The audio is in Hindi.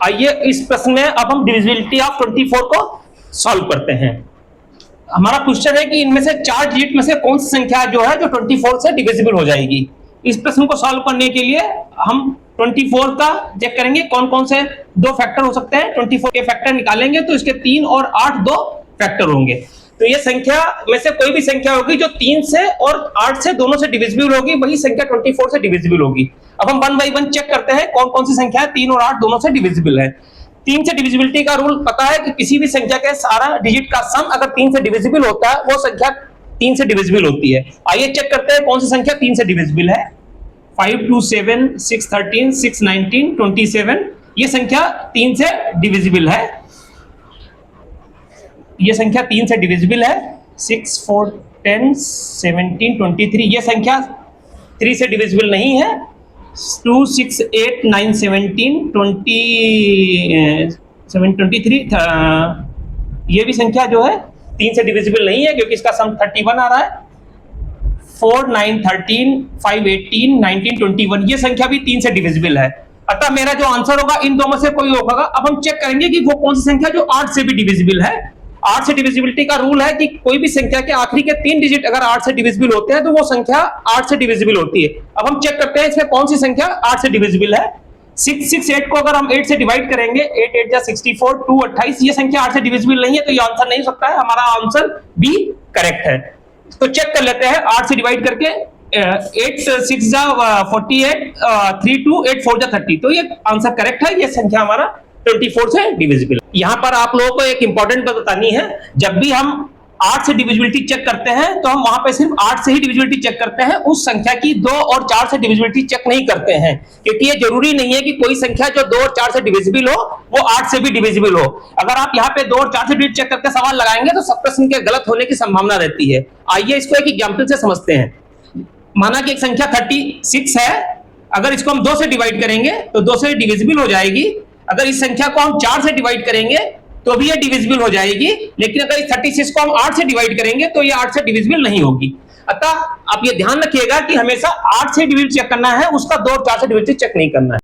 आइए इस प्रश्न में अब हम डिविजिबिलिटी ऑफ 24 को सॉल्व करते हैं। हमारा क्वेश्चन है कि इनमें से 4 डिजिट में से कौन सी संख्या जो है जो 24 से डिविजिबल हो जाएगी। इस प्रश्न को सॉल्व करने के लिए हम 24 का चेक करेंगे कौन कौन से 2 फैक्टर हो सकते हैं। 24 के फैक्टर निकालेंगे तो इसके 3 और 8 2 फैक्टर होंगे। तो ये संख्या में से कोई भी संख्या होगी जो 3 से और 8 से दोनों से डिविजिबल होगी, वही संख्या 24 से डिविजिबल होगी। अब हम 1 बाई 1 चेक करते हैं कौन कौन सी संख्या है 3 और 8 दोनों से डिविजिबल है। 3 से डिविजिबिलिटी का रूल पता है कि किसी भी संख्या के सारा डिजिट का सम अगर 3 से डिविजिबल होता है वो संख्या 3 से डिविजिबल होती है। आइए चेक करते हैं कौन सी संख्या 3 से डिविजिबल है। 5 2 7 6 13 6 19 27 ये संख्या 3 से डिविजिबल है। ये संख्या 3 से डिविजिबल है। 6 4 10 17 23 ये संख्या 3 से डिविजिबल नहीं है। 2 6 8 9 17 23 ये भी संख्या जो है 3 से डिविजिबल नहीं है क्योंकि इसका सम 31 आ रहा है। 4 9 13 5 18 19 21 ये संख्या भी 3 से डिविजिबल है। अतः मेरा जो आंसर होगा इन दो में से कोई होगा। अब हम चेक करेंगे कि वो कौन सी संख्या जो 8 से भी डिविजिबल है। 8 से डिविजिबिलिटी का रूल है कि कोई भी संख्या के आखिरी के 3 डिजिट अगर 8 से डिविजिबल होते हैं तो वो संख्या 8 से डिविजिबल होती है। अब हम चेक करते हैं इसमें कौन सी संख्या 8 से डिविजिबल है। 6 6 8 को अगर हम 8 से डिवाइड करेंगे 8 8 64 2 28 ये संख्या 8 से डिविजिबल नहीं है, तो ये आंसर नहीं हो सकता है। हमारा आंसर बी करेक्ट है। तो चेक कर लेते हैं 8 से डिवाइड करके 8 6 48 3 2 8 4 30 तो ये आंसर करेक्ट है। ये संख्या हमारा 24 से डिविजिबल। यहां पर आप लोगों को एक इंपॉर्टेंट बात बतानी है, जब भी हम 8 से डिविजिबिलिटी चेक करते हैं तो हम वहां पे सिर्फ 8 से ही डिविजिबिलिटी चेक करते हैं, उस संख्या की 2 और 4 से डिविजिबिलिटी चेक नहीं करते हैं। क्योंकि ये जरूरी नहीं है कि कोई संख्या जो 2 और 4 से डिविजिबल हो वो 8 से भी डिविजिबल हो। अगर आप यहाँ पे 2 और 4 से डिविजिट चेक करके सवाल लगाएंगे तो सब प्रश्न के गलत होने की संभावना रहती है। आइए इसको एक एग्जाम्पल से समझते हैं। माना कि एक संख्या 36 है, अगर इसको हम 2 से डिवाइड करेंगे तो 2 से डिविजिबल हो जाएगी। अगर इस संख्या को हम 4 से डिवाइड करेंगे तो भी ये डिविजिबल हो जाएगी, लेकिन अगर इस 36 को हम 8 से डिवाइड करेंगे तो ये 8 से डिविजिबल नहीं होगी। अतः आप ये ध्यान रखिएगा कि हमेशा 8 से डिविजिट चेक करना है, उसका 2 और 4 से डिविजिट चेक नहीं करना है।